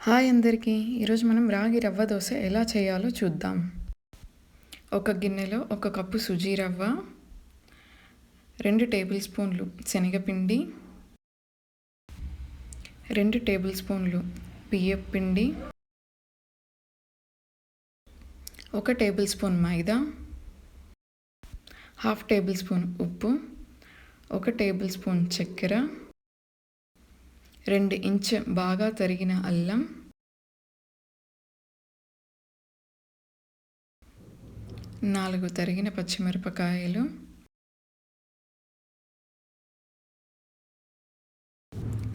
Hi అందరికీ. ఈరోజు మనం రాగి రవ్వ దోశ ఎలా చేయాలో చూద్దాం. ఒక గిన్నెలో 1 కప్పు సూజీ రవ్వ, 2 టేబుల్ స్పూన్లు శనగపిండి, 2 టేబుల్ స్పూన్లు బియ్యం పిండి, 1 టేబుల్ స్పూన్ మైదా, 1/2 టేబుల్ స్పూన్ ఉప్పు, 1 టేబుల్ స్పూన్ చక్కెర, 2 ఇంచ్ బాగా తరిగిన అల్లం, 4 తరిగిన పచ్చిమిరపకాయలు,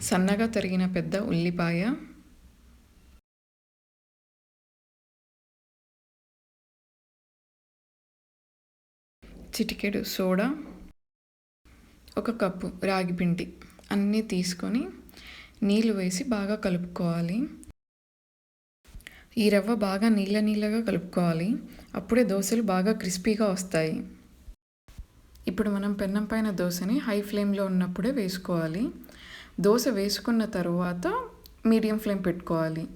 సన్నగా తరిగిన పెద్ద ఉల్లిపాయ, చిటికెడు సోడా, 1 కప్పు రాగి పిండి అన్నీ తీసుకొని నీళ్ళు వేసి బాగా కలుపుకోవాలి. ఈ రవ్వ బాగా నీళ్ళగా కలుపుకోవాలి. అప్పుడే దోశలు బాగా క్రిస్పీగా వస్తాయి. ఇప్పుడు మనం పెన్నం పైన దోశని హై ఫ్లేమ్లో ఉన్నప్పుడే వేసుకోవాలి. దోశ వేసుకున్న తర్వాత మీడియం ఫ్లేమ్ పెట్టుకోవాలి.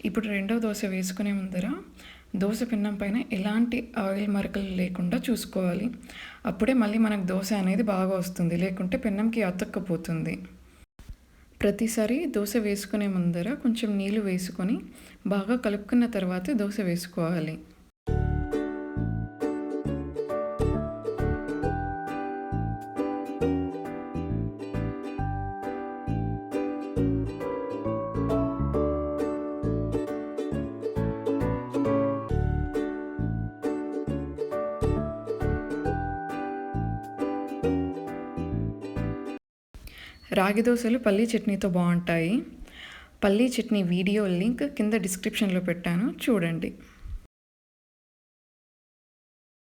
ఇప్పుడు రెండవ దోశ వేసుకునే ముందర దోశ పిన్నం పైన ఎలాంటి ఆయిల్ మరకలు లేకుండా చూసుకోవాలి. అప్పుడే మళ్ళీ మనకు దోశ అనేది బాగా వస్తుంది, లేకుంటే పిన్నంకి అతుక్కపోతుంది. ప్రతిసారి దోశ వేసుకునే ముందర కొంచెం నీళ్ళు వేసుకొని బాగా కలుపుకున్న తర్వాతే దోశ వేసుకోవాలి. రాగి దోశలు పల్లీ చట్నీతో బాగుంటాయి. పల్లీ చట్నీ వీడియో లింక్ కింద డిస్క్రిప్షన్లో పెట్టాను, చూడండి.